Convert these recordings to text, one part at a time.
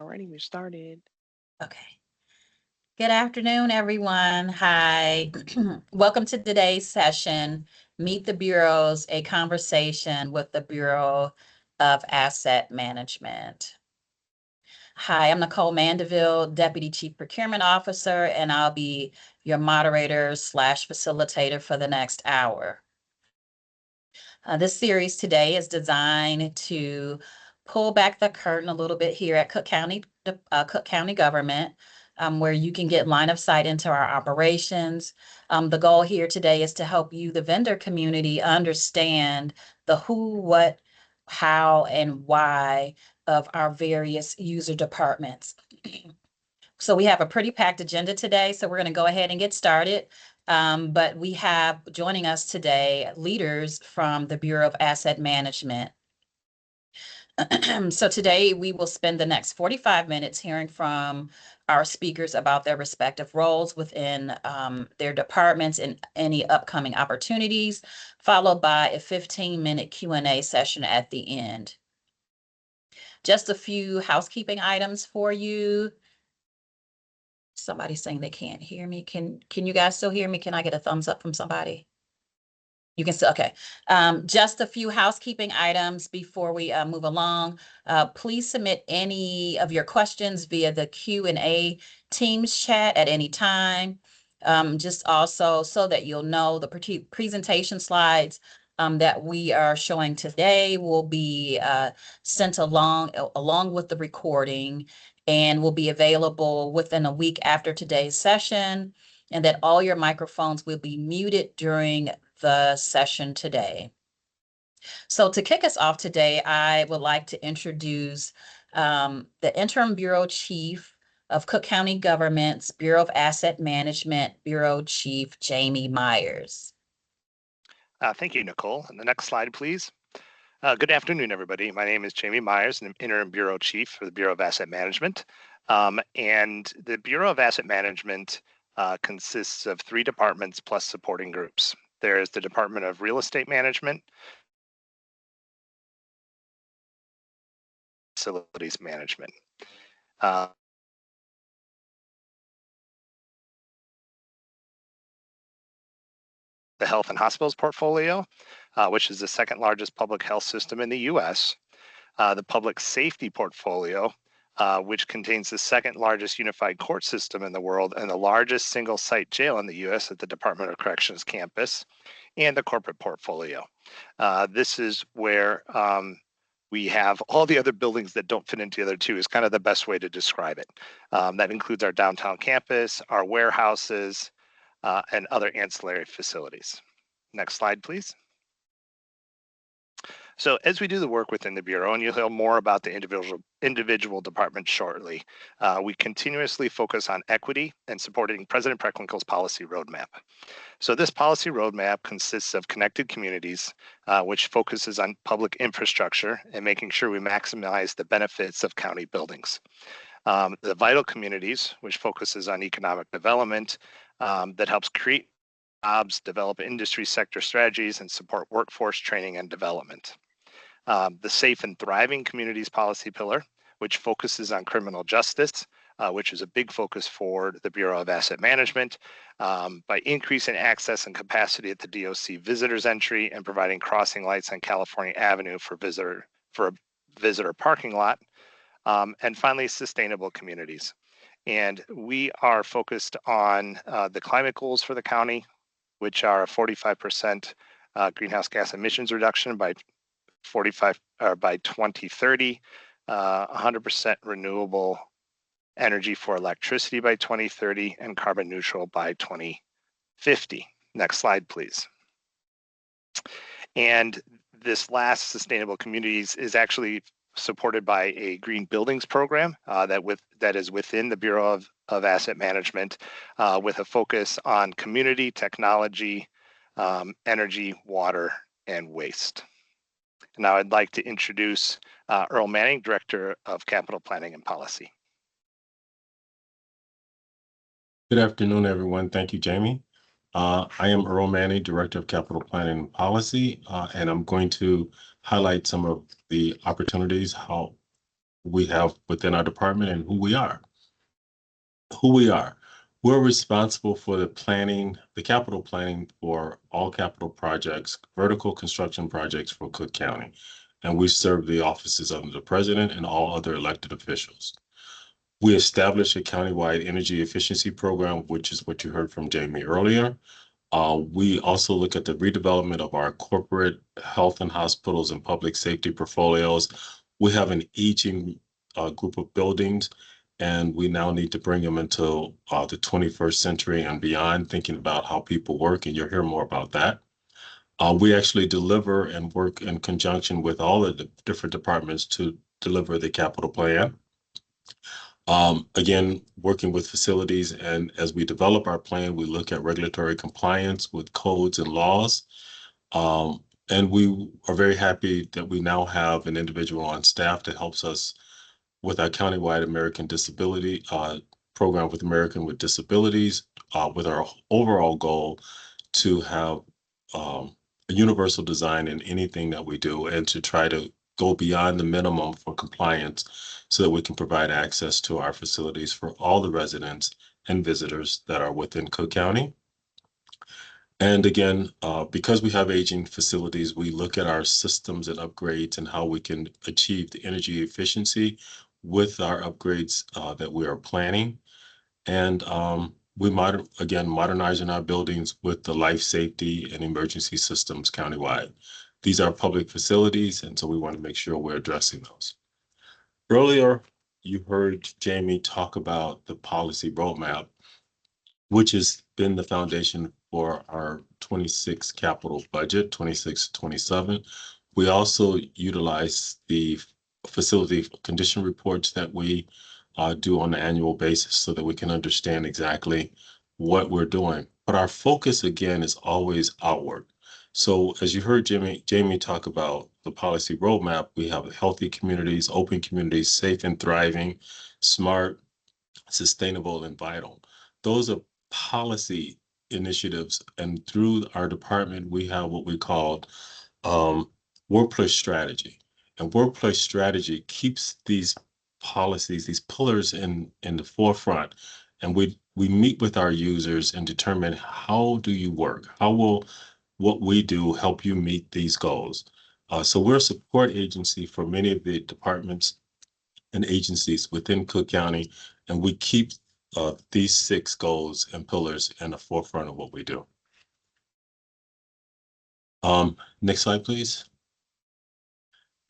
Alrighty, we started. Okay. Good afternoon, everyone. Hi. Welcome to today's session, Meet the Bureaus, a conversation with the Bureau of Asset Management. Hi, I'm Nicole Mandeville, Deputy Chief Procurement Officer, and I'll be your moderator slash facilitator for the next hour. This series today is designed to pull back the curtain a little bit here at Cook County Government, where you can get line of sight into our operations. The goal here today is to help you, the vendor community, understand the who, what, how, and why of our various user departments. So we have a pretty packed agenda today, so we're going to go ahead and get started. But we have joining us today leaders from the Bureau of Asset Management. So today we will spend the next 45 minutes hearing from our speakers about their respective roles within their departments and any upcoming opportunities, followed by a 15-minute Q&A session at the end. Just a few housekeeping items for you. Somebody's saying they can't hear me. Can you guys still hear me? Can I get a thumbs up from somebody? You can still, okay. Just a few housekeeping items before we move along. Please submit any of your questions via the Q&A Teams chat at any time. Just also so that you'll know the presentation slides that we are showing today will be sent along with the recording and will be available within a week after today's session, and that all your microphones will be muted during the session today. So to kick us off today, I would like to introduce the Interim Bureau Chief of Cook County Government's Bureau of Asset Management, Bureau Chief Jamie Myers. Thank you, Nicole. And the next slide, please. Good afternoon, everybody. My name is Jamie Myers, and I'm Interim Bureau Chief for the Bureau of Asset Management. And the Bureau of Asset Management consists of 3 departments plus supporting groups. There is the Department of Real Estate Management, Facilities Management. The Health and Hospitals portfolio, which is the 2nd largest public health system in the U.S., the Public Safety portfolio, which contains the 2nd largest unified court system in the world and the largest single site jail in the U.S. at the Department of Corrections campus, and the corporate portfolio. This is where we have all the other buildings that don't fit into the other 2 is kind of the best way to describe it. That includes our downtown campus, our warehouses, and other ancillary facilities. Next slide, please. So as we do the work within the Bureau, and you'll hear more about the individual departments shortly, we continuously focus on equity and supporting President Preckwinkle's policy roadmap. So this policy roadmap consists of connected communities, which focuses on public infrastructure and making sure we maximize the benefits of county buildings. The vital communities, which focuses on economic development that helps create jobs, develop industry sector strategies, and support workforce training and development. The Safe and Thriving Communities policy pillar, which focuses on criminal justice, which is a big focus for the Bureau of Asset Management, by increasing access and capacity at the DOC visitors entry and providing crossing lights on California Avenue for a visitor parking lot. And finally, sustainable communities. And we are focused on the climate goals for the county, which are a 45% greenhouse gas emissions reduction by 2030, 100% renewable energy for electricity by 2030, and carbon neutral by 2050. Next slide, please. And this last sustainable communities is actually supported by a green buildings program that is within the Bureau of Asset Management, with a focus on community, technology, energy, water, and waste. Now I'd like to introduce Earl Manning, Director of Capital Planning and Policy. Good afternoon, everyone. Thank you, Jamie. I am Earl Manning, Director of Capital Planning and Policy, and I'm going to highlight some of the opportunities, how we have within our department and who we are. Who we are. We're responsible for the planning, the capital planning for all capital projects, vertical construction projects for Cook County. And we serve the offices of the president and all other elected officials. We established a countywide energy efficiency program, which is what you heard from Jamie earlier. We also look at the redevelopment of our corporate health and hospitals and public safety portfolios. We have an aging group of buildings, and we now need to bring them into the 21st century and beyond, thinking about how people work, and you'll hear more about that. We actually deliver and work in conjunction with all of the different departments to deliver the capital plan. Again, working with facilities, and as we develop our plan, we look at regulatory compliance with codes and laws. And we are very happy that we now have an individual on staff that helps us with our countywide American Disability program with American with Disabilities, with our overall goal to have a universal design in anything that we do and to try to go beyond the minimum for compliance so that we can provide access to our facilities for all the residents and visitors that are within Cook County. And again, because we have aging facilities, we look at our systems and upgrades and how we can achieve the energy efficiency with our upgrades that we are planning. And we modernizing our buildings with the life safety and emergency systems countywide. These are public facilities, and so we want to make sure we're addressing those. Earlier, you heard Jamie talk about the policy roadmap, which has been the foundation for our 26 capital budget, 26 27. We also utilize the facility condition reports that we do on an annual basis so that we can understand exactly what we're doing. But our focus, again, is always outward. So as you heard Jamie talk about the policy roadmap, we have healthy communities, open communities, safe and thriving, smart, sustainable, and vital. Those are policy initiatives. And through our department, we have what we call um, workplace strategy. And workplace strategy keeps these policies, these pillars in the forefront. And we meet with our users and determine how do you work? How will what we do help you meet these goals? So we're a support agency for many of the departments and agencies within Cook County, and we keep these 6 goals and pillars in the forefront of what we do. Next slide, please.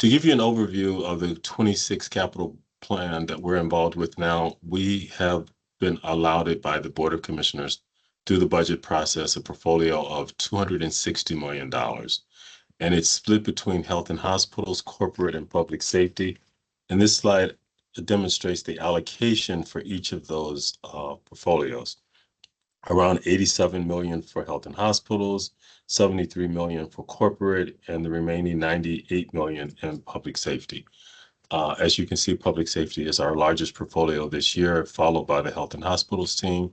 To give you an overview of the 26 capital plan that we're involved with now, we have been allotted by the Board of Commissioners through the budget process a portfolio of $260 million. And it's split between health and hospitals, corporate and public safety. And this slide demonstrates the allocation for each of those portfolios. Around 87 million for health and hospitals, 73 million for corporate, and the remaining 98 million in public safety. As you can see, public safety is our largest portfolio this year, followed by the health and hospitals team.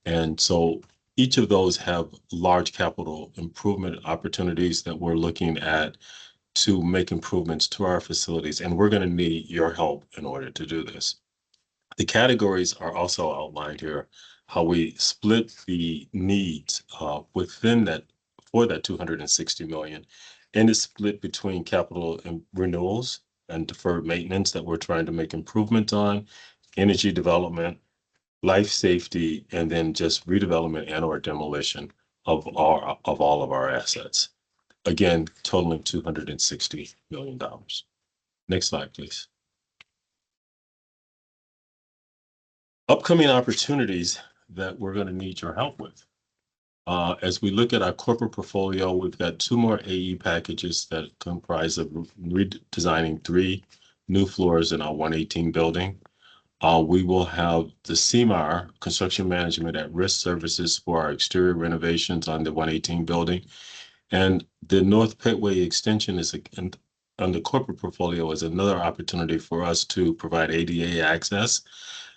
And so each of those have large capital improvement opportunities that we're looking at to make improvements to our facilities. And we're going to need your help in order to do this. The categories are also outlined here, how we split the needs within that for that 260 million, and it's split between capital and renewals and deferred maintenance that we're trying to make improvements on, energy development, life safety, and then just redevelopment and or demolition of all of our assets. Again, totaling $260 million. Next slide, please. Upcoming opportunities that we're going to need your help with. As we look at our corporate portfolio, we've got 2 more AE packages that comprise of redesigning 3 new floors in our 118 building. We will have the CMAR, Construction Management at Risk Services, for our exterior renovations on the 118 building. And the North Petway extension is on the corporate portfolio is another opportunity for us to provide ADA access.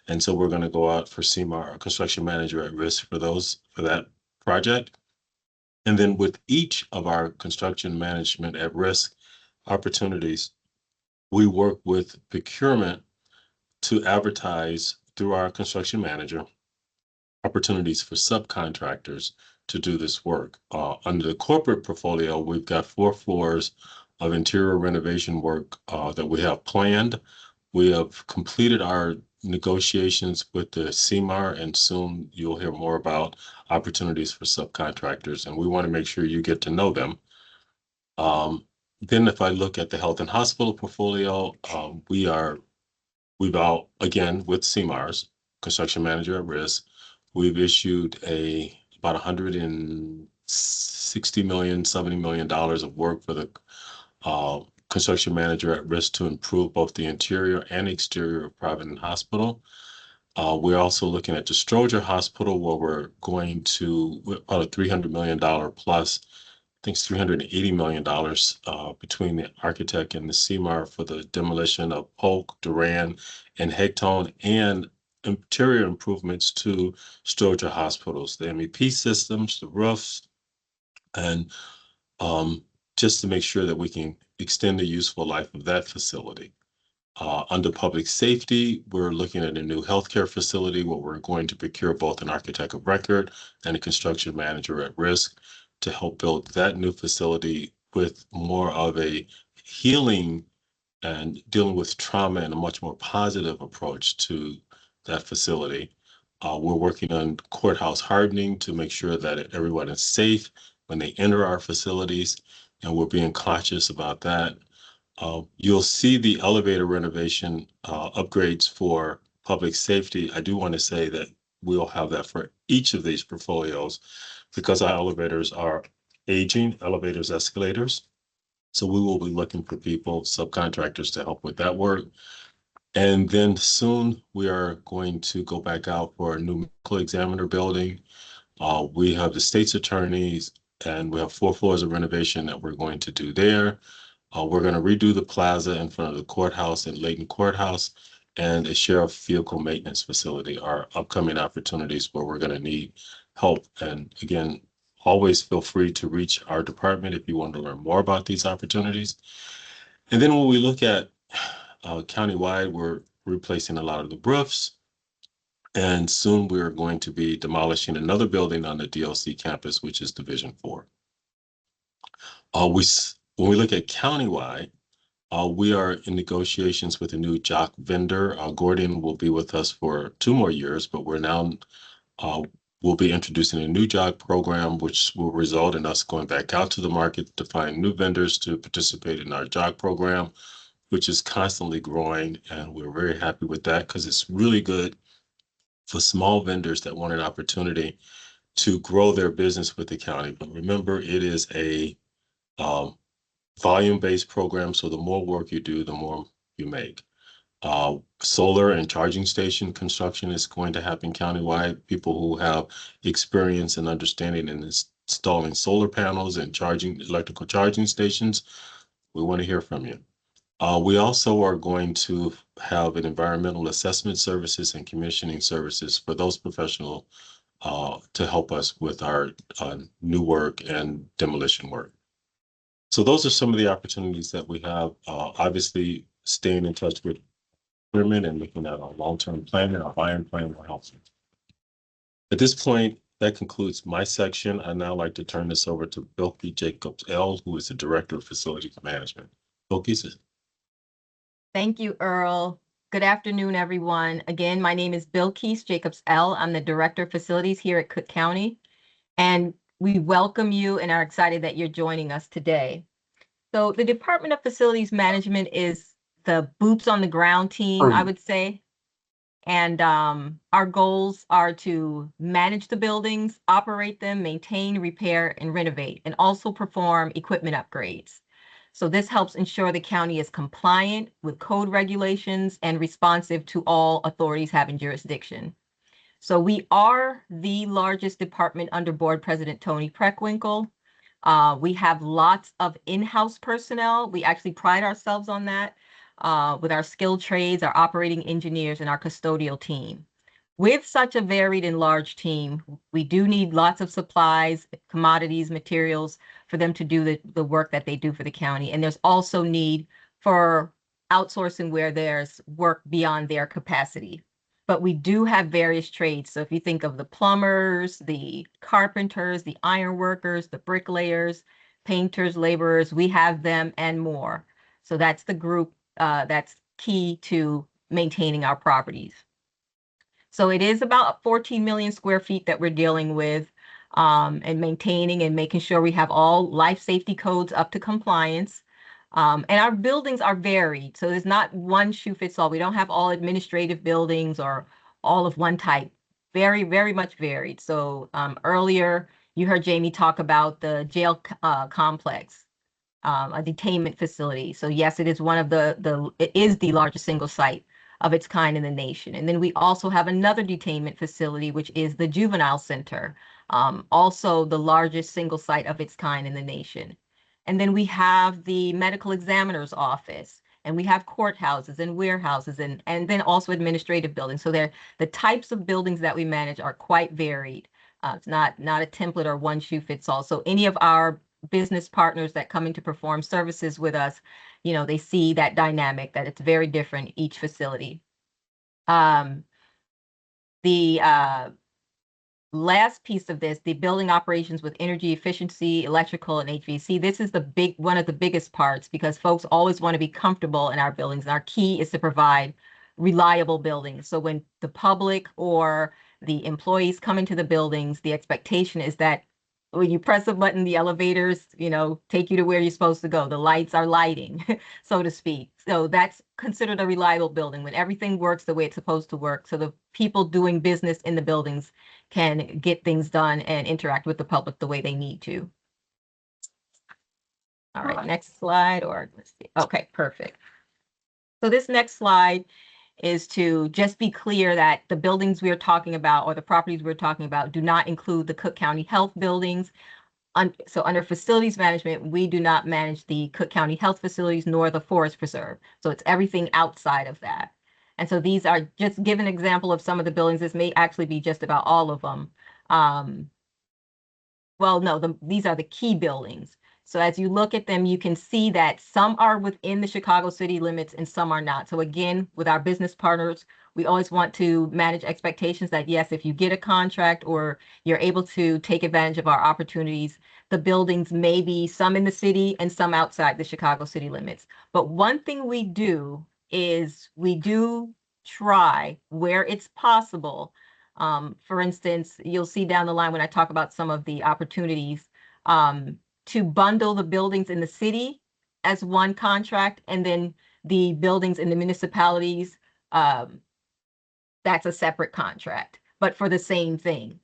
And so we're going to go out for CMAR, Construction Manager at Risk, for that project. And then with each of our construction management at risk opportunities, we work with procurement to advertise through our construction manager opportunities for subcontractors to do this work. Under the corporate portfolio, we've got 4 floors of interior renovation work that we have planned. We have completed our negotiations with the CMAR, and soon you'll hear more about opportunities for subcontractors, and we want to make sure you get to know them. Then if I look at the health and hospital portfolio, we've out again with CMARS, construction manager at risk. We've issued about $160 million, $70 million of work for the construction manager at risk to improve both the interior and exterior of private and hospital. We're also looking at the Stroger Hospital, where we're going to about a $300 million plus. I think it's $380 million between the architect and the CMAR for the demolition of Polk, Duran, and Hegtone, and interior improvements to Stroger hospitals, the MEP systems, the roofs, and just to make sure that we can extend the useful life of that facility. Under public safety, we're looking at a new healthcare facility where we're going to procure both an architect of record and a construction manager at risk to help build that new facility with more of a healing and dealing with trauma in a much more positive approach to that facility. We're working on courthouse hardening to make sure that everyone is safe when they enter our facilities, and we're being conscious about that. You'll see the elevator renovation upgrades for public safety. I do want to say that we'll have that for each of these portfolios because our elevators are aging, elevators, escalators. So we will be looking for people, subcontractors, to help with that work. And then soon we are going to go back out for a new medical examiner building. We have the state's attorneys, and we have 4 floors of renovation that we're going to do there. We're going to redo the plaza in front of the courthouse and Layton Courthouse, and a sheriff vehicle maintenance facility are upcoming opportunities where we're going to need help. And again, always feel free to reach our department if you want to learn more about these opportunities. And then when we look at countywide, we're replacing a lot of the roofs. And soon we're going to be demolishing another building on the DLC campus, which is Division 4. When we look at countywide, we are in negotiations with a new jock vendor. Gordon will be with us for 2 more years, but we'll be introducing a new job program, which will result in us going back out to the market to find new vendors to participate in our job program, which is constantly growing. And we're very happy with that because it's really good for small vendors that want an opportunity to grow their business with the county. But remember, it is a volume-based program, so the more work you do, the more you make. Solar and charging station construction is going to happen countywide. People who have experience and understanding in installing solar panels and electrical charging stations, we want to hear from you. We also are going to have an environmental assessment services and commissioning services for those professionals to help us with our new work and demolition work. So those are some of the opportunities that we have. Obviously, staying in touch with procurement and looking at our long-term plan and our buy-in plan will help you. At this point, that concludes my section. I'd now like to turn this over to Bilky Jacobs-L, who is the Director of Facilities Management. Bilky. Thank you, Earl. Good afternoon, everyone. Again, my name is Bilky Jacobs-L. I'm the Director of Facilities here at Cook County, and we welcome you and are excited that you're joining us today. So the Department of Facilities Management is the boots on the ground team, I would say. And our goals are to manage the buildings, operate them, maintain, repair, and renovate, and also perform equipment upgrades. So this helps ensure the county is compliant with code regulations and responsive to all authorities having jurisdiction. So we are the largest department under Board President Tony Preckwinkle. We have lots of in-house personnel. We actually pride ourselves on that with our skilled trades, our operating engineers, and our custodial team. With such a varied and large team, we do need lots of supplies, commodities, materials for them to do the work that they do for the county. And there's also need for outsourcing where there's work beyond their capacity. But we do have various trades. So if you think of the plumbers, the carpenters, the iron workers, the bricklayers, painters, laborers, we have them and more. So that's the group that's key to maintaining our properties. So it is about 14 million square feet that we're dealing with and maintaining and making sure we have all life safety codes up to compliance. And our buildings are varied. So there's not one shoe fits all. We don't have all administrative buildings or all of one type. Very, very much varied. So earlier you heard Jamie talk about the jail complex. A detainment facility. So yes, it is one of it is the largest single site of its kind in the nation. And then we also have another detainment facility, which is the Juvenile Center, also the largest single site of its kind in the nation. And then we have the medical examiner's office, and we have courthouses and warehouses, and then also administrative buildings. So the types of buildings that we manage are quite varied. It's not a template or one shoe fits all. So any of our business partners that come in to perform services with us, you know, they see that dynamic, that it's very different each facility. The last piece of this, the building operations with energy efficiency, electrical, and HVAC. This is one of the biggest parts because folks always want to be comfortable in our buildings. And our key is to provide reliable buildings. So when the public or the employees come into the buildings, the expectation is that when you press a button, the elevators, you know, take you to where you're supposed to go. The lights are lighting, so to speak. So that's considered a reliable building when everything works the way it's supposed to work. So the people doing business in the buildings can get things done and interact with the public the way they need to. All right, next slide, or let's see. Okay, perfect. So this next slide is to just be clear that the buildings we are talking about or the properties we're talking about do not include the Cook County Health buildings. So under facilities management, we do not manage the Cook County Health facilities nor the Forest Preserve. So it's everything outside of that. And so these are just give an example of some of the buildings. This may actually be just about all of them. Well, no, these are the key buildings. So as you look at them, you can see that some are within the Chicago city limits and some are not. So again, with our business partners, we always want to manage expectations that yes, if you get a contract or you're able to take advantage of our opportunities, the buildings may be some in the city and some outside the Chicago city limits. But one thing we do is we do try where it's possible. For instance, you'll see down the line when I talk about some of the opportunities, to bundle the buildings in the city as one contract and then the buildings in the municipalities, that's a separate contract, but for the same thing.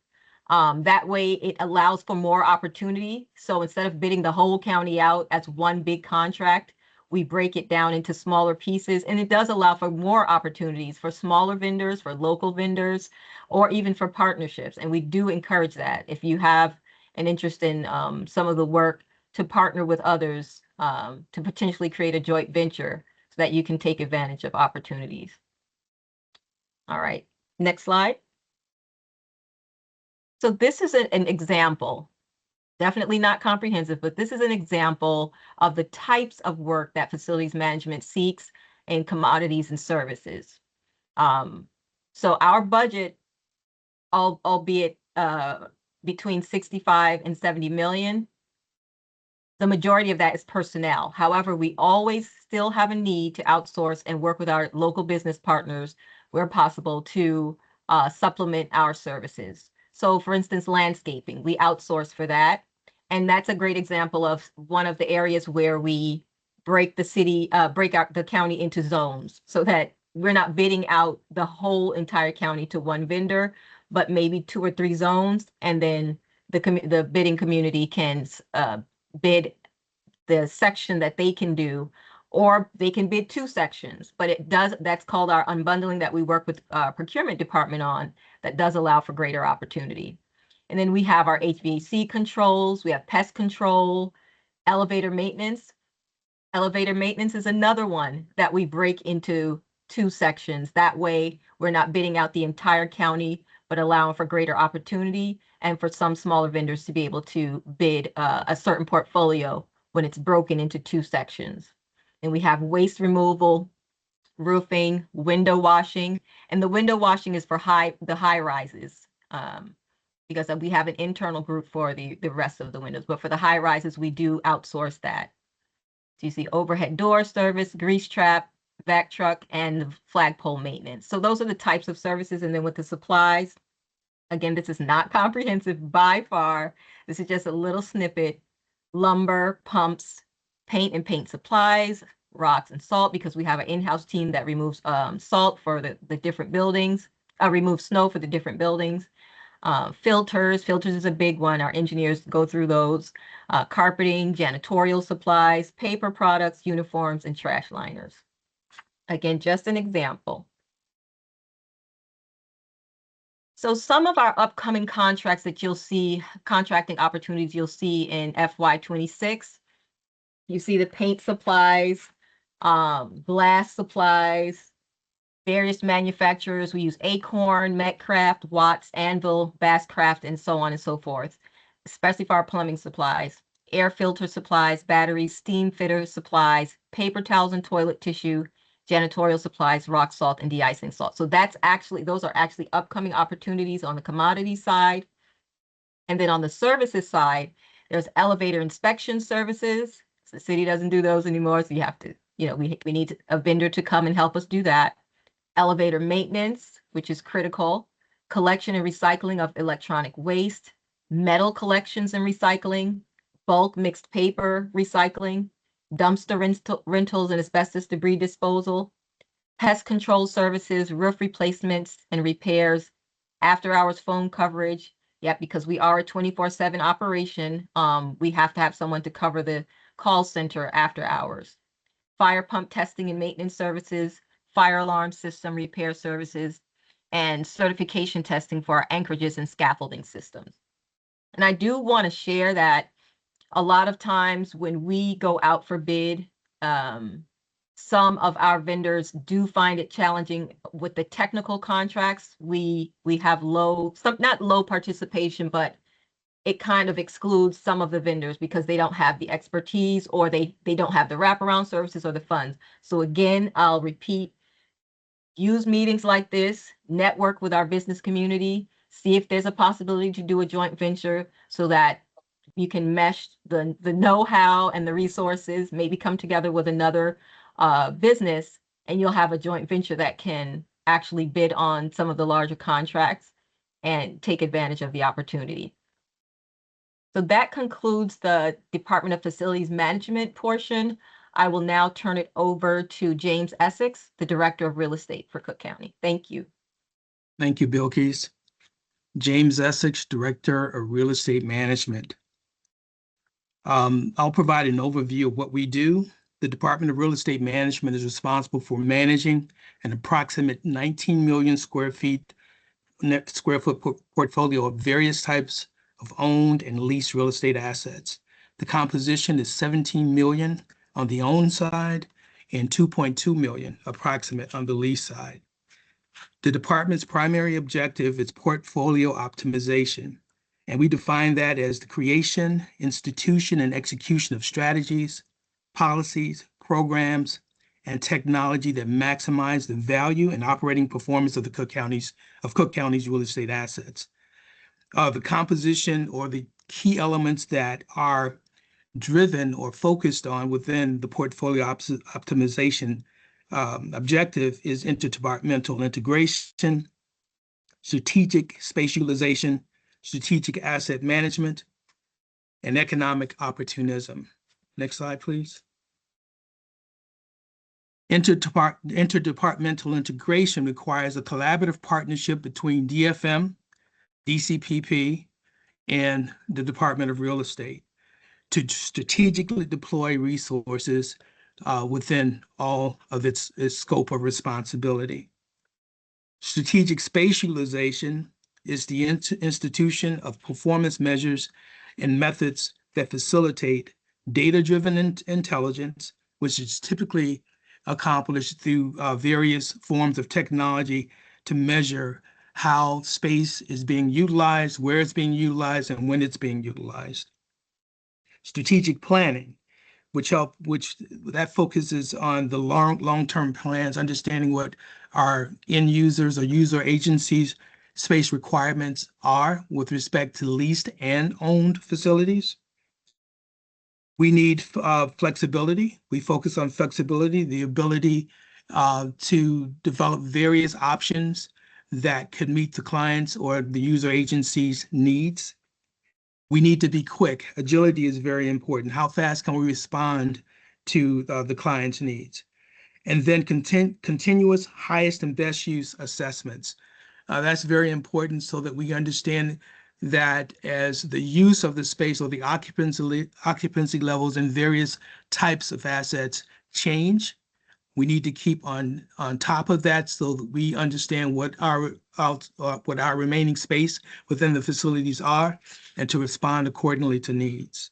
That way it allows for more opportunity. So instead of bidding the whole county out as one big contract, we break it down into smaller pieces, and it does allow for more opportunities for smaller vendors, for local vendors, or even for partnerships. And we do encourage that. If you have an interest in some of the work, to partner with others to potentially create a joint venture so that you can take advantage of opportunities. All right, next slide. So this is an example, definitely not comprehensive, but this is an example of the types of work that facilities management seeks in commodities and services. So our budget, albeit between 65 and 70 million, the majority of that is personnel. However, we always still have a need to outsource and work with our local business partners where possible to supplement our services. So for instance, landscaping, we outsource for that. And that's a great example of one of the areas where we break out the county into zones so that we're not bidding out the whole entire county to one vendor, but maybe 2 or 3 zones. And then the bidding community can bid the section that they can do, or they can bid 2 sections, but that's called our unbundling that we work with procurement department on, that does allow for greater opportunity. And then we have our HVAC controls, we have pest control, elevator maintenance. Elevator maintenance is another one that we break into 2 sections. That way we're not bidding out the entire county, but allowing for greater opportunity and for some smaller vendors to be able to bid a certain portfolio when it's broken into 2 sections. And we have waste removal, roofing, window washing, and the window washing is for the high rises. Because we have an internal group for the rest of the windows, but for the high rises, we do outsource that. So you see overhead door service, grease trap, vac truck, and the flagpole maintenance. So those are the types of services. And then with the supplies, again, this is not comprehensive by far. This is just a little snippet. Lumber, pumps, paint and paint supplies, rocks and salt, because we have an in-house team that removes salt for the different buildings, removes snow for the different buildings. Filters is a big one. Our engineers go through those. Carpeting, janitorial supplies, paper products, uniforms, and trash liners. Again, just an example. So some of our upcoming contracts that you'll see, contracting opportunities you'll see in FY26, you see the paint supplies, glass supplies, various manufacturers. We use Acorn, Metcraft, Watts, Anvil, Basscraft, and so on and so forth, especially for our plumbing supplies, air filter supplies, batteries, steam fitter supplies, paper towels and toilet tissue, janitorial supplies, rock salt, and de-icing salt. So those are actually upcoming opportunities on the commodity side. And then on the services side, there's elevator inspection services. So the city doesn't do those anymore. So you have to, we need a vendor to come and help us do that. Elevator maintenance, which is critical, collection and recycling of electronic waste, metal collections and recycling, bulk mixed paper recycling, dumpster rentals and asbestos debris disposal, pest control services, roof replacements and repairs, after hours phone coverage. Yep, because we are a 24/7 operation, we have to have someone to cover the call center after hours. Fire pump testing and maintenance services, fire alarm system repair services, and certification testing for our anchorages and scaffolding systems. And I do want to share that a lot of times when we go out for bid, some of our vendors do find it challenging with the technical contracts. We have not low participation, but it kind of excludes some of the vendors because they don't have the expertise or they don't have the wraparound services or the funds. So again, I'll repeat, use meetings like this, network with our business community, see if there's a possibility to do a joint venture so that you can mesh the know-how and the resources, maybe come together with another business, and you'll have a joint venture that can actually bid on some of the larger contracts and take advantage of the opportunity. So that concludes the Department of Facilities Management portion. I will now turn it over to James Essex, the Director of Real Estate for Cook County. Thank you. Thank you, Bilkis. James Essex, Director of Real Estate Management. I'll provide an overview of what we do. The Department of Real Estate Management is responsible for managing an approximate 19 million square foot portfolio of various types of owned and leased real estate assets. The composition is 17 million on the owned side and 2.2 million approximate on the lease side. The department's primary objective is portfolio optimization, and we define that as the creation, institution, and execution of strategies, policies, programs, and technology that maximize the value and operating performance of Cook County's real estate assets. The composition or the key elements that are driven or focused on within the portfolio optimization objective is interdepartmental integration, strategic space utilization, strategic asset management, and economic opportunism. Next slide, please. Interdepartmental integration requires a collaborative partnership between DFM, DCPP, and the Department of Real Estate to strategically deploy resources within all of its scope of responsibility. Strategic space utilization is the institution of performance measures and methods that facilitate data-driven intelligence, which is typically accomplished through various forms of technology to measure how space is being utilized, where it's being utilized, and when it's being utilized. Strategic planning, which that focuses on the long-term plans, understanding what our end users or user agencies' space requirements are with respect to leased and owned facilities. We need flexibility. We focus on flexibility, the ability to develop various options that could meet the client's or the user agency's needs. We need to be quick. Agility is very important. How fast can we respond to the client's needs? And then continuous highest and best use assessments. That's very important so that we understand that as the use of the space or the occupancy levels in various types of assets change, we need to keep on top of that so that we understand what our remaining space within the facilities are and to respond accordingly to needs.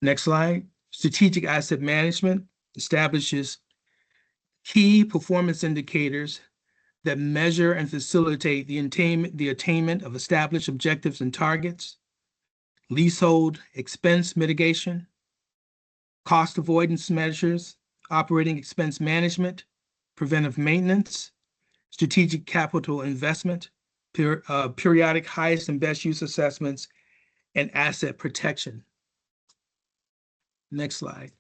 Next slide. Strategic asset management establishes key performance indicators that measure and facilitate the attainment of established objectives and targets, leasehold expense mitigation, cost avoidance measures, operating expense management, preventive maintenance, strategic capital investment, periodic highest and best use assessments, and asset protection. Next slide.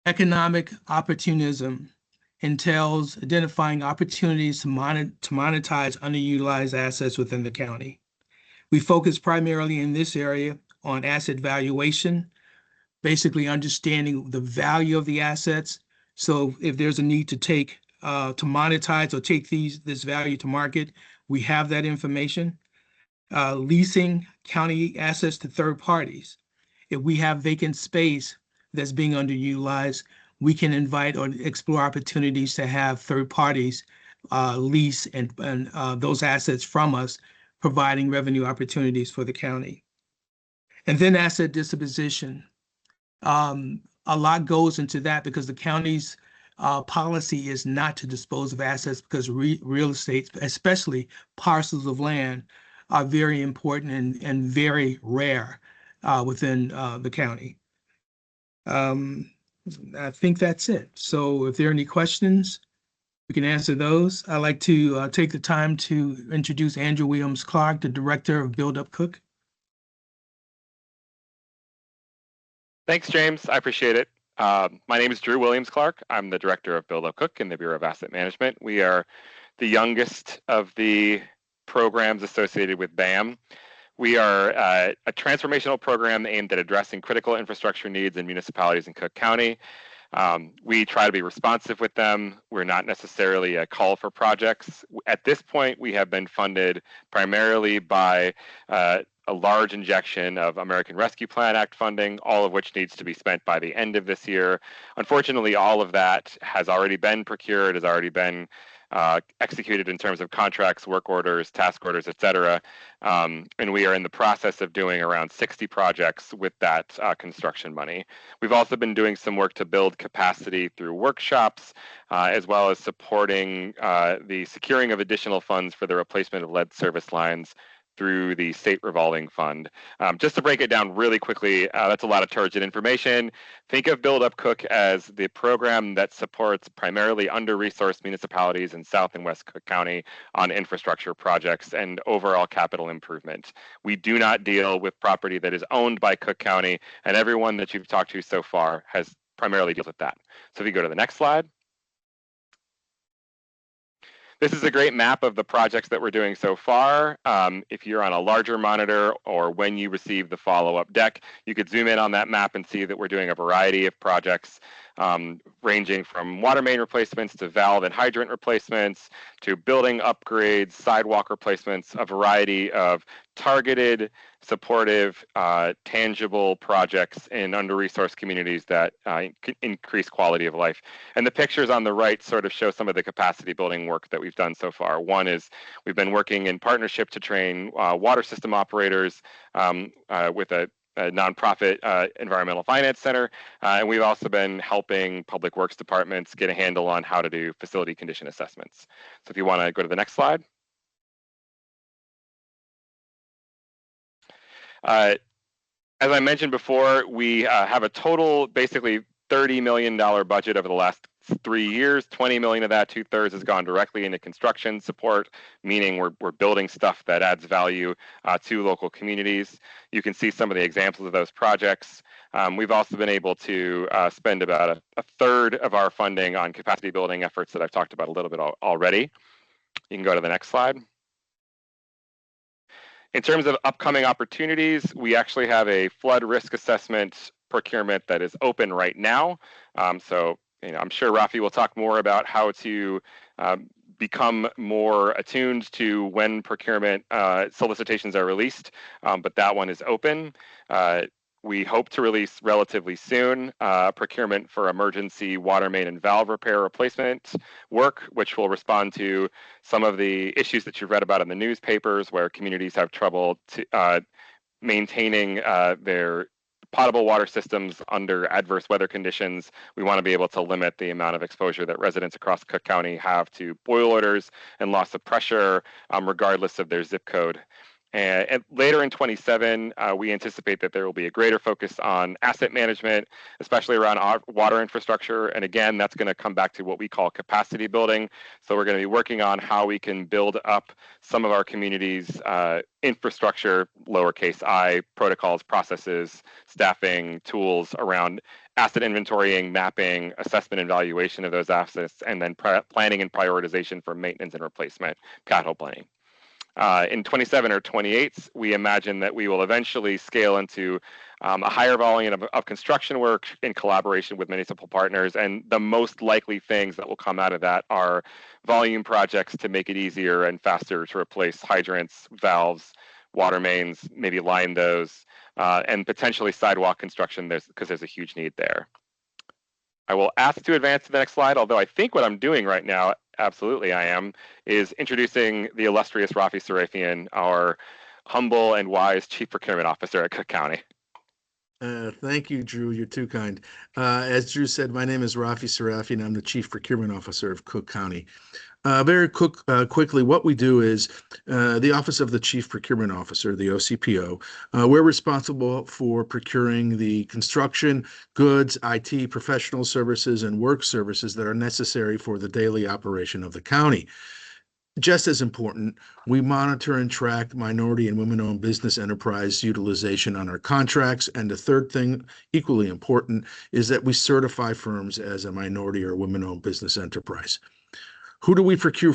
Economic opportunism entails identifying opportunities to monetize underutilized assets within the county. We focus primarily in this area on asset valuation, basically understanding the value of the assets. So if there's a need to monetize or take this value to market, we have that information. Leasing county assets to third parties. If we have vacant space that's being underutilized, we can invite or explore opportunities to have third parties lease and those assets from us, providing revenue opportunities for the county. And then asset disposition. A lot goes into that because the county's policy is not to dispose of assets because real estate, especially parcels of land, are very important and very rare within the county. I think that's it. So if there are any questions, we can answer those. I'd like to take the time to introduce Andrew Williams-Clark, the Director of Build Up Cook. Thanks, James. I appreciate it. My name is Drew Williams-Clark. I'm the Director of Build Up Cook in the Bureau of Asset Management. We are the youngest of the programs associated with BAM. We are a transformational program aimed at addressing critical infrastructure needs in municipalities in Cook County. We try to be responsive with them. We're not necessarily a call for projects. At this point, we have been funded primarily by a large injection of American Rescue Plan Act funding, all of which needs to be spent by the end of this year. Unfortunately, all of that has already been procured, has already been executed in terms of contracts, work orders, task orders, et cetera. And we are in the process of doing around 60 projects with that construction money. We've also been doing some work to build capacity through workshops, as well as supporting the securing of additional funds for the replacement of lead service lines through the state revolving fund. Just to break it down really quickly, that's a lot of turgid information. Think of Build Up Cook as the program that supports primarily under-resourced municipalities in South and West Cook County on infrastructure projects and overall capital improvement. We do not deal with property that is owned by Cook County, and everyone that you've talked to so far has primarily dealt with that. So if you go to the next slide. This is a great map of the projects that we're doing so far. If you're on a larger monitor or when you receive the follow-up deck, you could zoom in on that map and see that we're doing a variety of projects ranging from water main replacements to valve and hydrant replacements to building upgrades, sidewalk replacements, a variety of targeted, supportive, tangible projects in under-resourced communities that increase quality of life. And the pictures on the right sort of show some of the capacity building work that we've done so far. One is we've been working in partnership to train water system operators with a nonprofit environmental finance center, and we've also been helping public works departments get a handle on how to do facility condition assessments. So if you want to go to the next slide. As I mentioned before, we have a total, basically $30 million budget over the last 3 years. 20 million of that, 2/3, has gone directly into construction support, meaning we're building stuff that adds value to local communities. You can see some of the examples of those projects. We've also been able to spend about a third of our funding on capacity building efforts that I've talked about a little bit already. You can go to the next slide. In terms of upcoming opportunities, we actually have a flood risk assessment procurement that is open right now. So I'm sure Rafi will talk more about how to become more attuned to when procurement solicitations are released, but that one is open. We hope to release relatively soon procurement for emergency water main and valve repair replacement work, which will respond to some of the issues that you've read about in the newspapers, where communities have trouble maintaining their potable water systems under adverse weather conditions. We want to be able to limit the amount of exposure that residents across Cook County have to boil odors and loss of pressure, regardless of their zip code. And later in 27, we anticipate that there will be a greater focus on asset management, especially around our water infrastructure. And again, that's going to come back to what we call capacity building. So we're going to be working on how we can build up some of our communities' infrastructure, lowercase I, protocols, processes, staffing, tools around asset inventorying, mapping, assessment and valuation of those assets, and then planning and prioritization for maintenance and replacement, capital planning. In 27 or 28, we imagine that we will eventually scale into a higher volume of construction work in collaboration with municipal partners. And the most likely things that will come out of that are volume projects to make it easier and faster to replace hydrants, valves, water mains, maybe line those, and potentially sidewalk construction because there's a huge need there. I will ask to advance to the next slide, although I think what I'm doing right now, absolutely I am, is introducing the illustrious Rafi Sarafian, our humble and wise Chief Procurement Officer at Cook County. Thank you, Drew. You're too kind. As Drew said, my name is Rafi Sarafian. I'm the Chief Procurement Officer of Cook County. Very quickly, what we do is the Office of the Chief Procurement Officer, the OCPO, we're responsible for procuring the construction, goods, IT, professional services, and work services that are necessary for the daily operation of the county. Just as important, we monitor and track minority and women-owned business enterprise utilization on our contracts. And the third thing, equally important, is that we certify firms as a minority or women-owned business enterprise. Who do we procure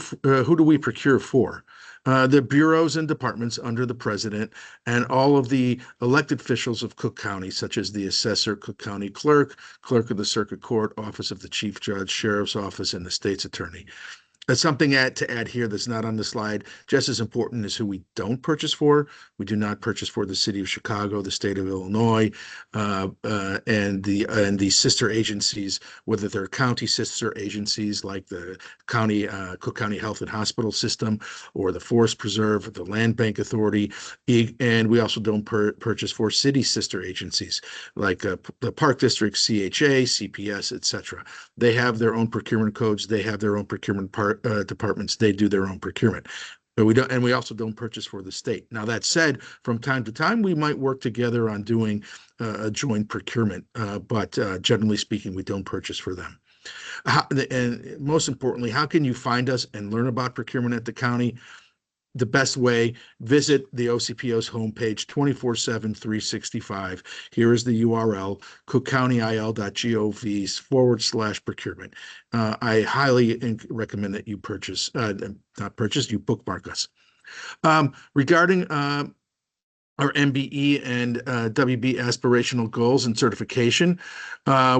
for? The bureaus and departments under the president and all of the elected officials of Cook County, such as the assessor, Cook County clerk, clerk of the circuit court, office of the chief judge, sheriff's office, and the state's attorney. That's something to add here that's not on the slide. Just as important is who we don't purchase for. We do not purchase for the city of Chicago, the state of Illinois, and the sister agencies, whether they're county sister agencies like the county Cook County Health and Hospital System or the Forest Preserve, the Land Bank Authority, and we also don't purchase for city sister agencies like the Park District, CHA, CPS, etc. They have their own procurement codes. They have their own procurement departments. They do their own procurement. But we don't, and we also don't purchase for the state. Now, that said, from time to time, we might work together on doing a joint procurement, but generally speaking, we don't purchase for them. And most importantly, how can you find us and learn about procurement at the county? The best way, visit the OCPO's homepage 24/7, 365. Here is the URL, cookcountyil.gov/procurement. I highly recommend that you you bookmark us. Regarding our MBE and WB aspirational goals and certification,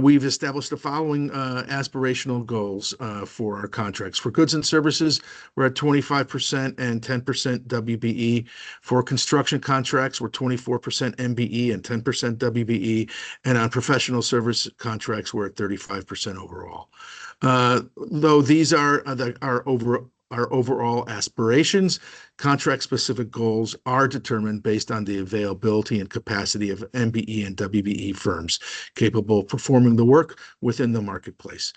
we've established the following aspirational goals for our contracts. For goods and services, we're at 25% and 10% WBE. For construction contracts, we're 24% MBE and 10% WBE. And on professional service contracts, we're at 35% overall. Though these are our overall aspirations, contract-specific goals are determined based on the availability and capacity of MBE and WBE firms capable of performing the work within the marketplace.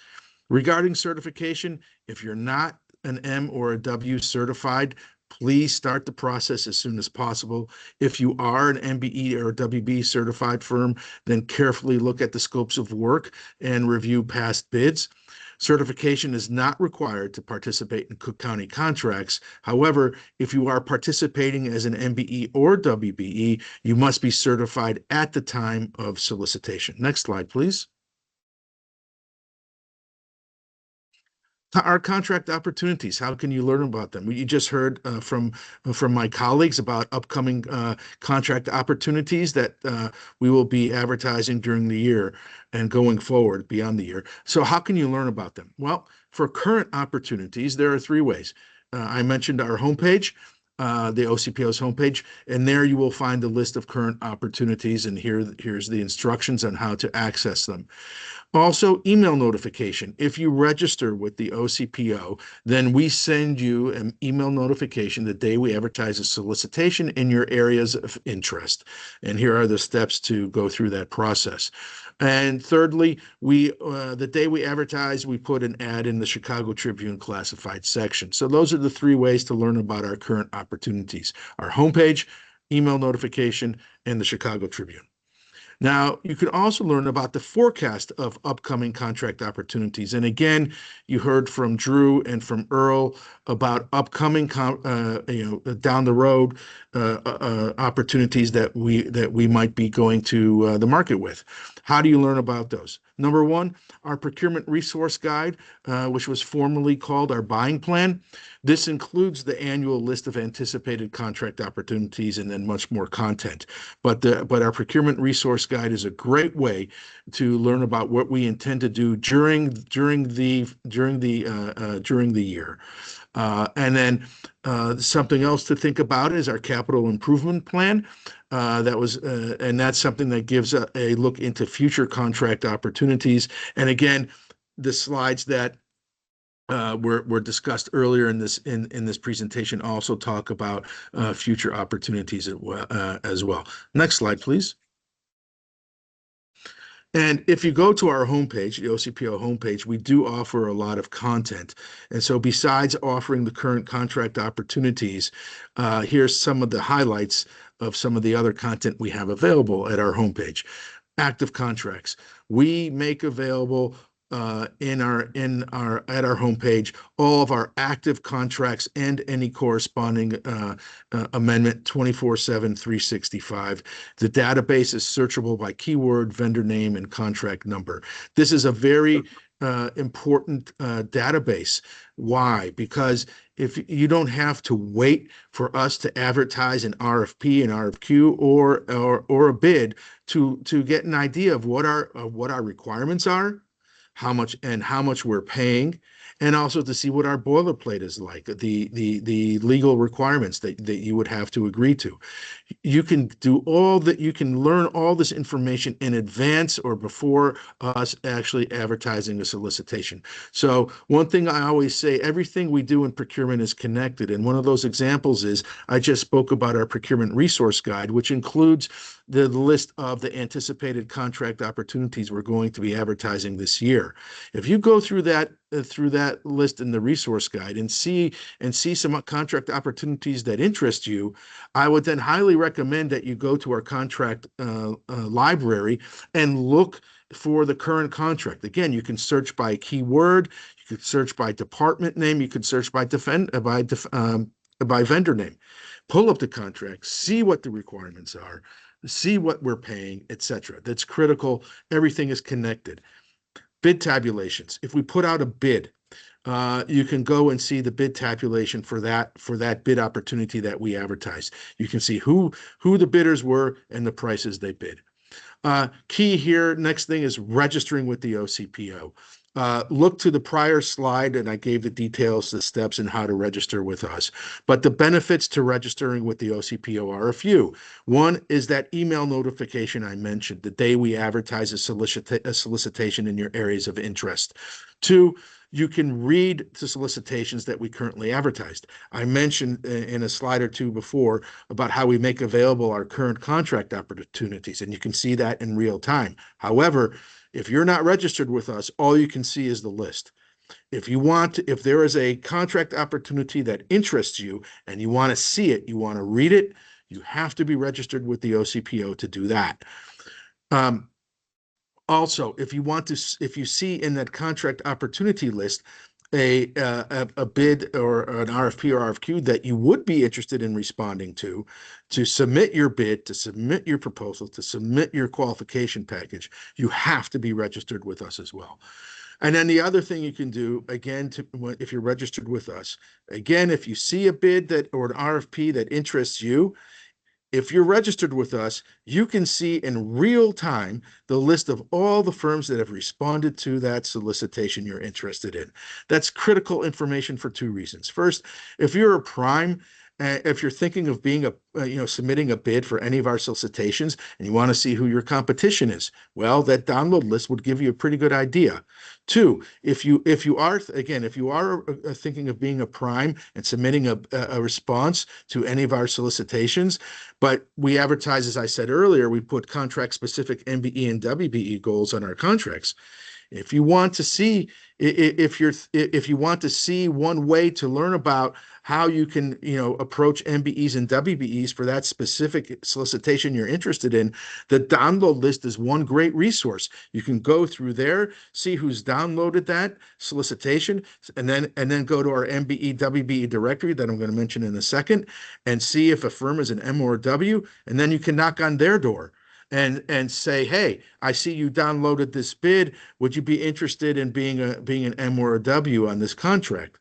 Regarding certification, if you're not an M or a W certified, please start the process as soon as possible. If you are an MBE or WB certified firm, then carefully look at the scopes of work and review past bids. Certification is not required to participate in Cook County contracts. However, if you are participating as an MBE or WBE, you must be certified at the time of solicitation. Next slide, please. Our contract opportunities, how can you learn about them? You just heard from my colleagues about upcoming contract opportunities that we will be advertising during the year and going forward beyond the year. So how can you learn about them? Well, for current opportunities, there are three ways. I mentioned our homepage, the OCPO's homepage, and there you will find a list of current opportunities, and here's the instructions on how to access them. Also, email notification. If you register with the OCPO, then we send you an email notification the day we advertise a solicitation in your areas of interest. And here are the steps to go through that process. And thirdly, the day we advertise, we put an ad in the Chicago Tribune classified section. So those are the three ways to learn about our current opportunities: our homepage, email notification, and the Chicago Tribune. Now, you can also learn about the forecast of upcoming contract opportunities. And again, you heard from Drew and from Earl about upcoming, down the road opportunities that we might be going to the market with. How do you learn about those? Number one, our procurement resource guide, which was formerly called our buying plan. This includes the annual list of anticipated contract opportunities and then much more content. But our procurement resource guide is a great way to learn about what we intend to do during the year. And then something else to think about is our capital improvement plan. And that's something that gives a look into future contract opportunities. And again, the slides that were discussed earlier in this presentation also talk about future opportunities as well. Next slide, please. And if you go to our homepage, the OCPO homepage, we do offer a lot of content. And so besides offering the current contract opportunities, here's some of the highlights of some of the other content we have available at our homepage. Active contracts. We make available at our homepage all of our active contracts and any corresponding amendment 24/7, 365. The database is searchable by keyword, vendor name, and contract number. This is a very important database. Why? Because if you don't have to wait for us to advertise an RFP, an RFQ, or a bid to get an idea of what our requirements are, how much we're paying, and also to see what our boilerplate is like, the legal requirements that you would have to agree to. You can do all that. You can learn all this information in advance or before us actually advertising a solicitation. So one thing I always say, everything we do in procurement is connected. And one of those examples is I just spoke about our procurement resource guide, which includes the list of the anticipated contract opportunities we're going to be advertising this year. If you go through that list in the resource guide and see some contract opportunities that interest you, I would then highly recommend that you go to our contract library and look for the current contract. Again, you can search by keyword, you could search by department name, you could search by vendor name. Pull up the contract, see what the requirements are, see what we're paying, etc. That's critical. Everything is connected. Bid tabulations. If we put out a bid, you can go and see the bid tabulation for that bid opportunity that we advertised. You can see who the bidders were and the prices they bid. Key here, next thing is registering with the OCPO. Look to the prior slide, and I gave the details, the steps, and how to register with us. But the benefits to registering with the OCPO are a few. One is that email notification I mentioned, the day we advertise a solicitation in your areas of interest. Two, you can read the solicitations that we currently advertised. I mentioned in a slide or two before about how we make available our current contract opportunities, and you can see that in real time. However, if you're not registered with us, all you can see is the list. If there is a contract opportunity that interests you and you want to see it, you want to read it, you have to be registered with the OCPO to do that. Also, if you see in that contract opportunity list a bid or an RFP or RFQ that you would be interested in responding to submit your bid, to submit your proposal, to submit your qualification package, you have to be registered with us as well. And then the other thing you can do, again, if you're registered with us, again, if you see a bid or an RFP that interests you, if you're registered with us, you can see in real time the list of all the firms that have responded to that solicitation you're interested in. That's critical information for two reasons. First, if you're a prime, if you're thinking of being submitting a bid for any of our solicitations and you want to see who your competition is, well, that download list would give you a pretty good idea. Two, if you are thinking of being a prime and submitting a response to any of our solicitations, but we advertise, as I said earlier, we put contract specific MBE and WBE goals on our contracts. If you want to see one way to learn about how you can approach MBEs and WBEs for that specific solicitation you're interested in, the download list is one great resource. You can go through there, see who's downloaded that solicitation, and then go to our MBE WBE directory that I'm going to mention in a second, and see if a firm is an M or a W, and then you can knock on their door and say, hey, I see you downloaded this bid. Would you be interested in being an M or a W on this contract?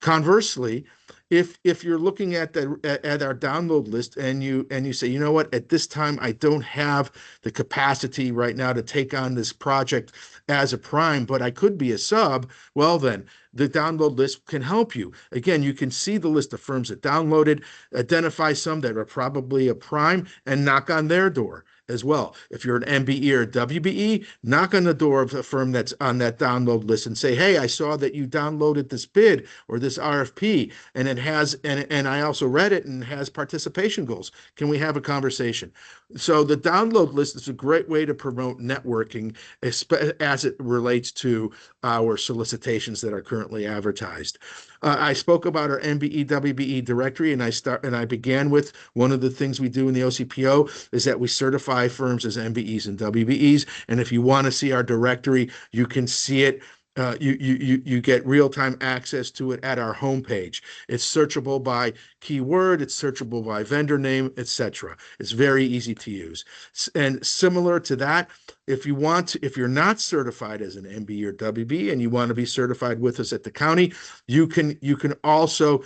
Conversely, if you're looking at our download list and you say, you know what, at this time I don't have the capacity right now to take on this project as a prime, but I could be a sub, well then the download list can help you. Again, you can see the list of firms that downloaded, identify some that are probably a prime, and knock on their door as well. If you're an MBE or WBE, knock on the door of a firm that's on that download list and say, hey, I saw that you downloaded this bid or this RFP, and it has, and I also read it and has participation goals. Can we have a conversation? So the download list is a great way to promote networking as it relates to our solicitations that are currently advertised. I spoke about our MBE WBE directory, and I began with one of the things we do in the OCPO is that we certify firms as MBEs and WBEs. And if you want to see our directory, you can see it. You get real-time access to it at our homepage. It's searchable by keyword, it's searchable by vendor name, etc. It's very easy to use. And similar to that, if you're not certified as an MBE or WB and you want to be certified with us at the county, you can also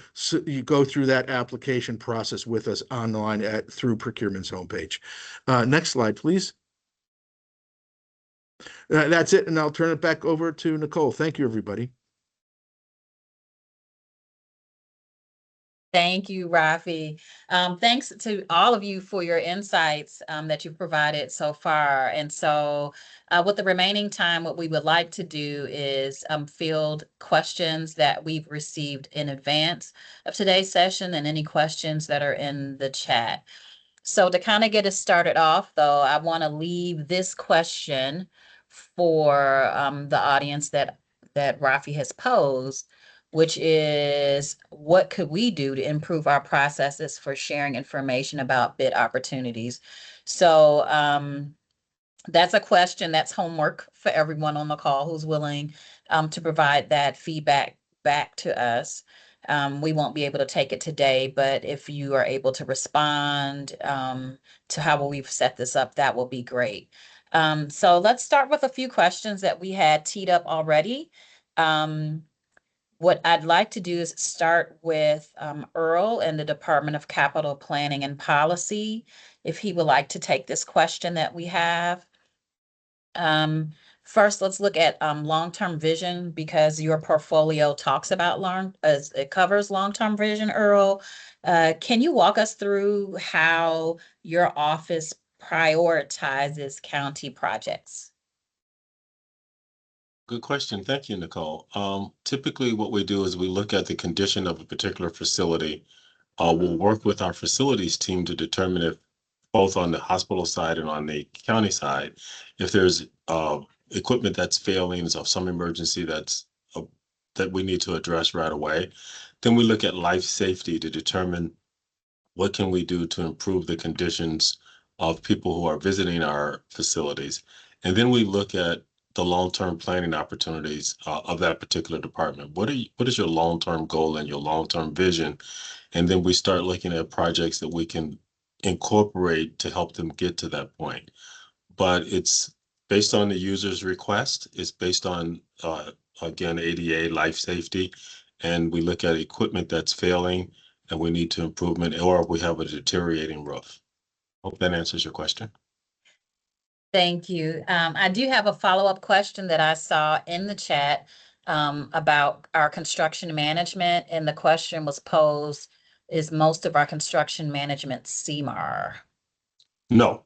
go through that application process with us online through Procurement's homepage. Next slide, please. That's it, and I'll turn it back over to Nicole. Thank you, everybody. Thank you, Rafi. Thanks to all of you for your insights that you've provided so far. And so with the remaining time, what we would like to do is field questions that we've received in advance of today's session and any questions that are in the chat. So to kind of get us started off, though, I want to leave this question for the audience that Rafi has posed, which is, what could we do to improve our processes for sharing information about bid opportunities? So that's a question, that's homework for everyone on the call who's willing to provide that feedback back to us. We won't be able to take it today, but if you are able to respond to how we've set this up, that will be great. So let's start with a few questions that we had teed up already. What I'd like to do is start with Earl in the Department of Capital Planning and Policy, if he would like to take this question that we have. First, let's look at long-term vision, because your portfolio talks about it covers long-term vision. Earl, can you walk us through how your office prioritizes county projects? Good question. Thank you, Nicole. Typically, what we do is we look at the condition of a particular facility. We'll work with our facilities team to determine if, both on the hospital side and on the county side, if there's equipment that's failing, of some emergency that's that we need to address right away. Then we look at life safety to determine what can we do to improve the conditions of people who are visiting our facilities. And then we look at the long-term planning opportunities of that particular department. What is your long-term goal and your long-term vision? And then we start looking at projects that we can incorporate to help them get to that point. But it's based on the user's request. It's based on, again, ADA, life safety, and we look at equipment that's failing and we need to improvement, or we have a deteriorating roof. Hope that answers your question. Thank you. I do have a follow-up question that I saw in the chat about our construction management, and the question was posed, is most of our construction management CMAR? No.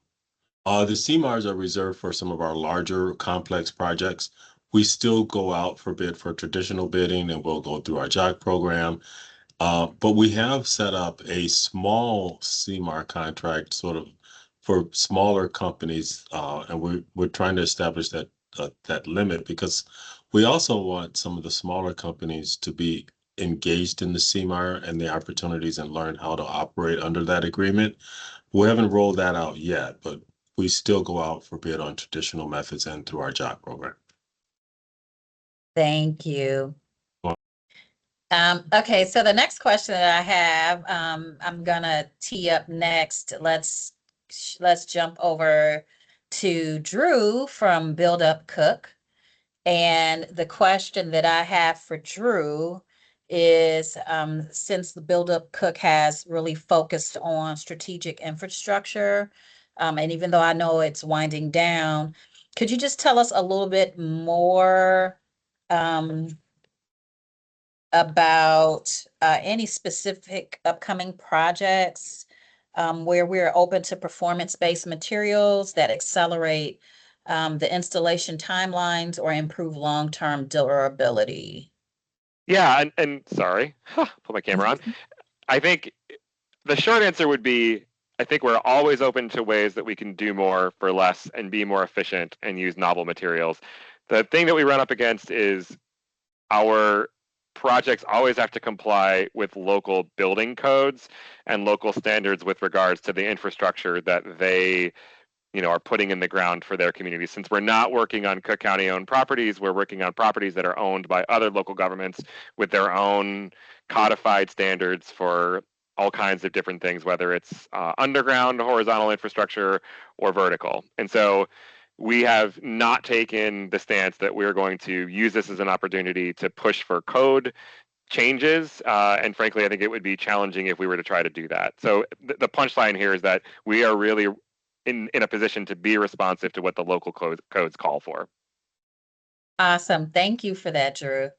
The CMARs are reserved for some of our larger complex projects. We still go out for bid for traditional bidding and we'll go through our JOC program. But we have set up a small CMAR contract sort of for smaller companies, and we're trying to establish that limit because we also want some of the smaller companies to be engaged in the CMAR and the opportunities and learn how to operate under that agreement. We haven't rolled that out yet, but we still go out for bid on traditional methods and through our JOC program. Thank you. Okay, so the next question that I have, I'm gonna tee up next. Let's jump over to Drew from Build Up Cook. And the question that I have for Drew is, since the Build Up Cook has really focused on strategic infrastructure, and even though I know it's winding down, could you just tell us a little bit more about any specific upcoming projects where we're open to performance-based materials that accelerate the installation timelines or improve long-term durability? Yeah, and sorry, put my camera on. I think the short answer would be, I think we're always open to ways that we can do more for less and be more efficient and use novel materials. The thing that we run up against is our projects always have to comply with local building codes and local standards with regards to the infrastructure that they are putting in the ground for their community. Since we're not working on Cook County owned properties, we're working on properties that are owned by other local governments with their own codified standards for all kinds of different things, whether it's underground, horizontal infrastructure, or vertical. And so we have not taken the stance that we're going to use this as an opportunity to push for code changes. And frankly, I think it would be challenging if we were to try to do that. So the punchline here is that we are really in a position to be responsive to what the local codes call for. Awesome. Thank you for that, Drew.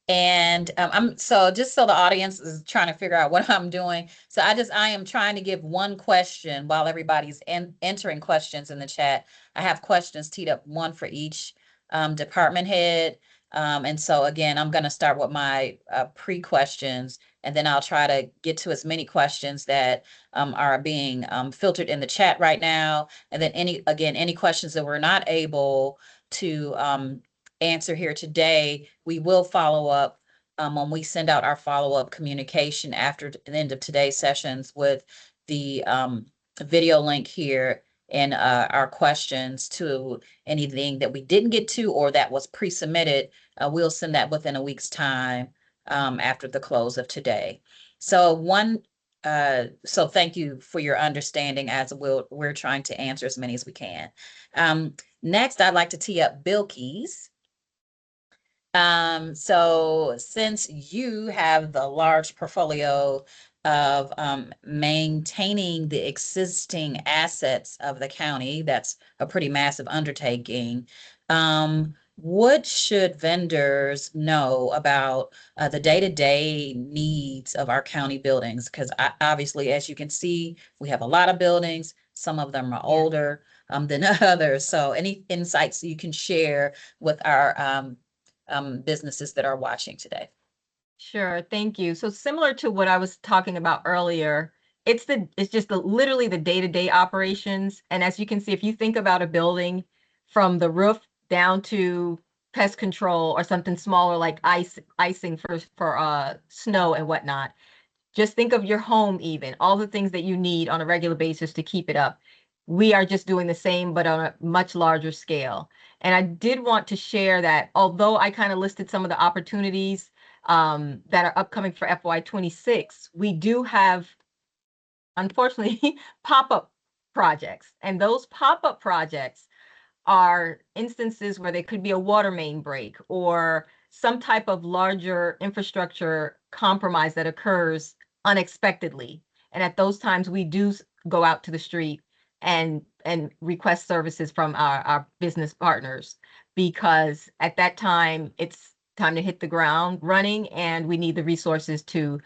And just so the audience is trying to figure out what I'm doing. So I am trying to give one question while everybody's entering questions in the chat. I have questions teed up, one for each department head. And so again, I'm going to start with my pre-questions, and then I'll try to get to as many questions that are being filtered in the chat right now. And then any questions that we're not able to answer here today, we will follow up when we send out our follow-up communication after the end of today's sessions with the video link here and our questions to anything that we didn't get to or that was pre-submitted. We'll send that within a week's time after the close of today. So so thank you for your understanding, as we're trying to answer as many as we can. Next, I'd like to tee up Bill Keys. So since you have the large portfolio of maintaining the existing assets of the county, that's a pretty massive undertaking. What should vendors know about the day-to-day needs of our county buildings? Because obviously, as you can see, we have a lot of buildings. Some of them are older than others. So any insights you can share with our businesses that are watching today? Sure, thank you. So similar to what I was talking about earlier, it's just literally the day-to-day operations. And as you can see, if you think about a building from the roof down to pest control or something smaller like icing for snow and whatnot. Just think of your home, even all the things that you need on a regular basis to keep it up. We are just doing the same, but on a much larger scale. And I did want to share that although I kind of listed some of the opportunities that are upcoming for FY26, we do have, unfortunately, pop-up projects. And those pop-up projects are instances where there could be a water main break or some type of larger infrastructure compromise that occurs unexpectedly. And at those times, we do go out to the street and request services from our business partners, because at that time, it's time to hit the ground running, and we need the resources to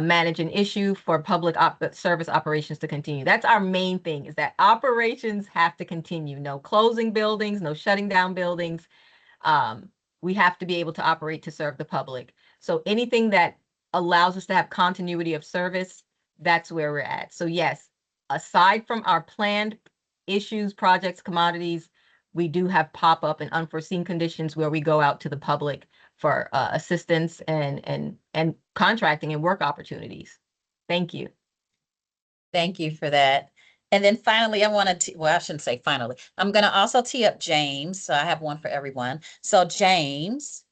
manage an issue for public service operations to continue. That's our main thing, is that operations have to continue. No closing buildings, no shutting down buildings. We have to be able to operate to serve the public. So anything that allows us to have continuity of service, that's where we're at. So yes, aside from our planned issues, projects, commodities, we do have pop-up and unforeseen conditions where we go out to the public for assistance and contracting and work opportunities. Thank you. Thank you for that. And then finally, I want to, well, I shouldn't say finally, I'm going to also tee up James. So I have one for everyone. So James,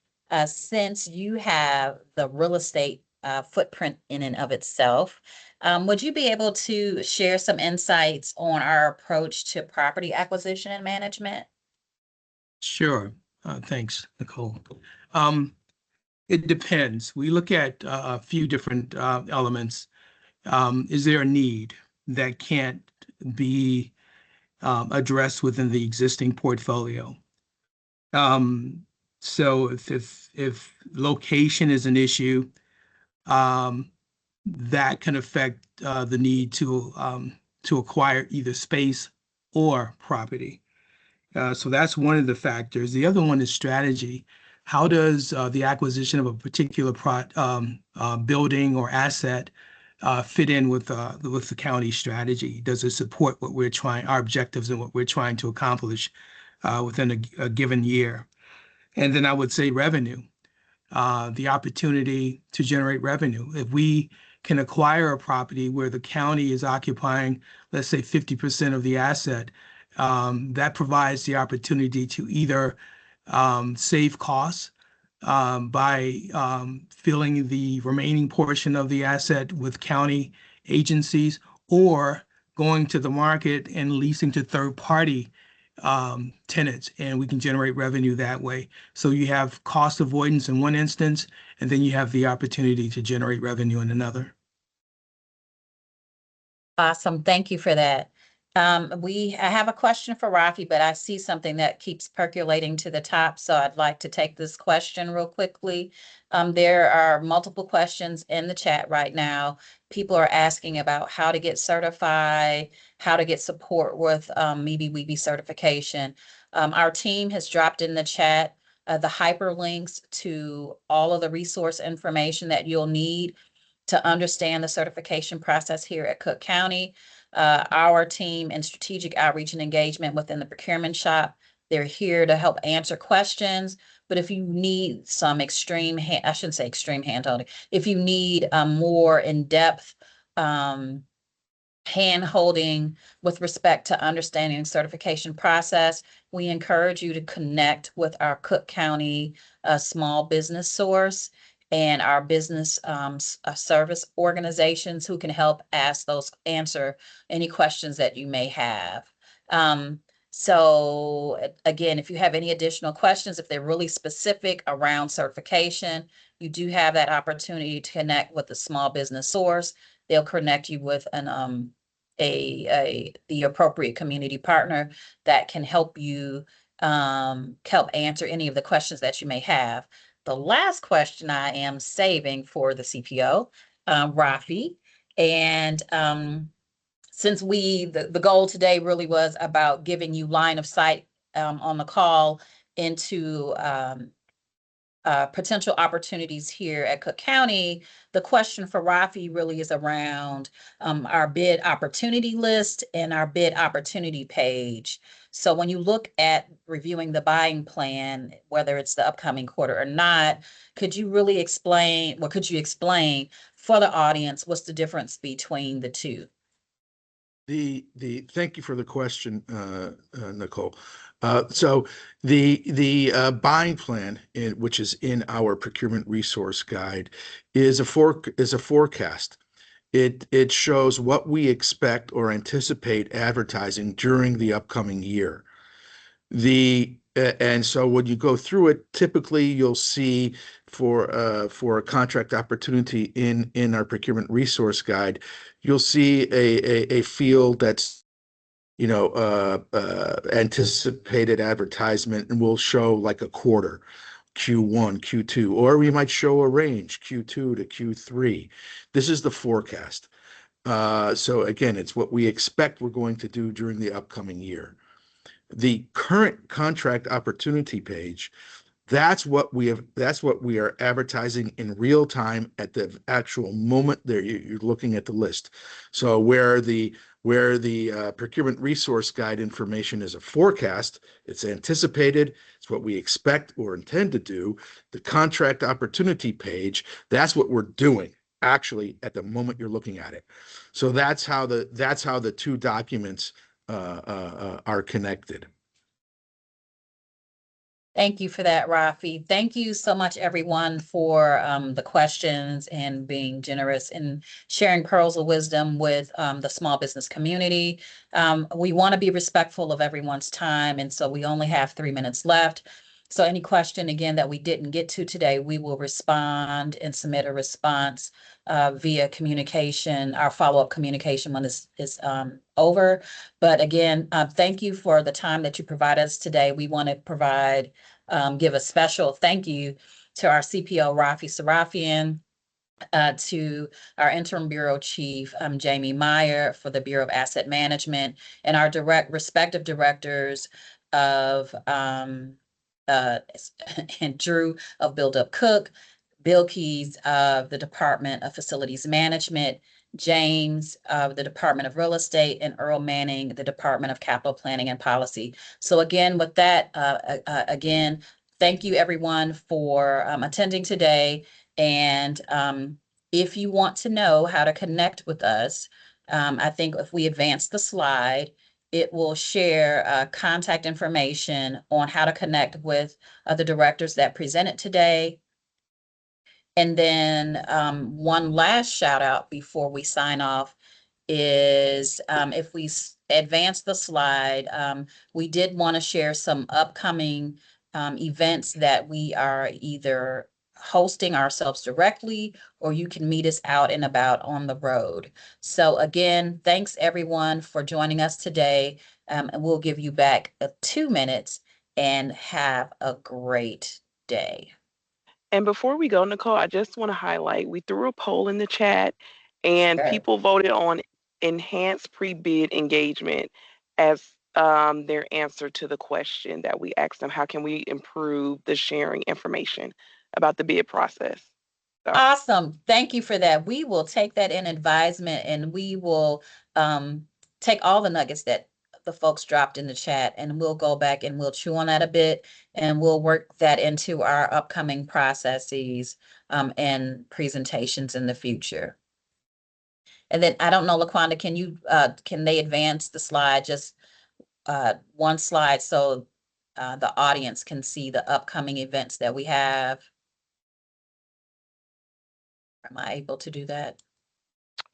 since you have the real estate footprint in and of itself, would you be able to share some insights on our approach to property acquisition and management? Sure. Thanks, Nicole. It depends. We look at a few different elements. Is there a need that can't be addressed within the existing portfolio? So if location is an issue, that can affect the need to acquire either space or property. So that's one of the factors. The other one is strategy. How does the acquisition of a particular building or asset fit in with the county strategy? Does it support what we're trying, our objectives and what we're trying to accomplish within a given year? And then I would say revenue, the opportunity to generate revenue. If we can acquire a property where the county is occupying, let's say 50% of the asset, that provides the opportunity to either save costs by filling the remaining portion of the asset with county agencies, or going to the market and leasing to third-party tenants, and we can generate revenue that way. So you have cost avoidance in one instance, and then you have the opportunity to generate revenue in another. Awesome. Thank you for that. I have a question for Rafi, but I see something that keeps percolating to the top, so I'd like to take this question real quickly. There are multiple questions in the chat right now. People are asking about how to get certified, how to get support with MeeBee certification. Our team has dropped in the chat the hyperlinks to all of the resource information that you'll need to understand the certification process here at Cook County. Our team in strategic outreach and engagement within the procurement shop, they're here to help answer questions. But if you need some extreme, I shouldn't say extreme hand-holding, if you need a more in-depth hand-holding with respect to understanding the certification process, we encourage you to connect with our Cook County small business source and our business service organizations who can help answer any questions that you may have. So again, if you have any additional questions, if they're really specific around certification, you do have that opportunity to connect with the small business source. They'll connect you with the appropriate community partner that can help you help answer any of the questions that you may have. The last question I am saving for the CPO, Rafi, and since the goal today really was about giving you line of sight on the call into potential opportunities here at Cook County, the question for Rafi really is around our bid opportunity list and our bid opportunity page. So when you look at reviewing the buying plan, whether it's the upcoming quarter or not, could you really explain, or could you explain for the audience what's the difference between the two? Thank you for the question, Nicole. So the buying plan, which is in our procurement resource guide, is a forecast. It shows what we expect or anticipate advertising during the upcoming year. And so when you go through it, typically you'll see for a contract opportunity in our procurement resource guide, you'll see a field that's, you know, anticipated advertisement, and we'll show like a quarter, Q1, Q2, or we might show a range, Q2 to Q3. This is the forecast. So again, it's what we expect we're going to do during the upcoming year. The current contract opportunity page, that's what we are advertising in real time at the actual moment there you're looking at the list. So where the procurement resource guide information is a forecast, it's anticipated, it's what we expect or intend to do. The contract opportunity page, that's what we're doing actually at the moment you're looking at it. So that's how the two documents are connected. Thank you for that, Rafi. Thank you so much, everyone, for the questions and being generous in sharing pearls of wisdom with the small business community. We want to be respectful of everyone's time, and so we only have 3 minutes left. So any question, again, that we didn't get to today, we will respond and submit a response via communication, our follow-up communication when this is over. But again, thank you for the time that you provide us today. We want to give a special thank you to our CPO, Rafi Sarafian, to our interim bureau chief, Jamie Meyer, for the Bureau of Asset Management, and our respective directors of and Drew of Build Up Cook, Bill Keys of the Department of Facilities Management, James of the Department of Real Estate, and Earl Manning, the Department of Capital Planning and Policy. So again, with that, again, thank you everyone for attending today. And if you want to know how to connect with us, I think if we advance the slide, it will share contact information on how to connect with the directors that presented today. And then one last shout out before we sign off is if we advance the slide, we did want to share some upcoming events that we are either hosting ourselves directly, or you can meet us out and about on the road. So again, thanks everyone for joining us today. And we'll give you back 2 minutes, and have a great day. And before we go, Nicole, I just want to highlight, we threw a poll in the chat and Sure. people voted on enhanced pre-bid engagement as their answer to the question that we asked them, how can we improve the sharing information about the bid process? So. Awesome. Thank you for that. We will take that in advisement, and we will take all the nuggets that the folks dropped in the chat, and we'll go back and we'll chew on that a bit, and we'll work that into our upcoming processes and presentations in the future. And then I don't know, LaQuanda, can they advance the slide, just one slide, so the audience can see the upcoming events that we have? Am I able to do that?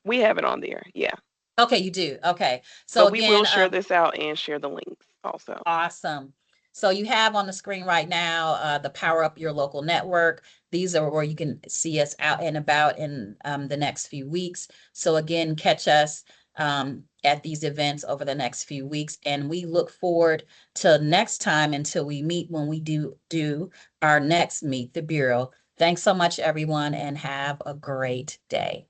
We have it on there, yeah. Okay, you do. Okay. So but we will share this out and share the links also. Awesome. So you have on the screen right now the Power Up Your Local Network. These are where you can see us out and about in the next few weeks. So again, catch us at these events over the next few weeks. And we look forward to next time until we meet, when we do our next Meet the Bureau. Thanks so much, everyone, and have a great day.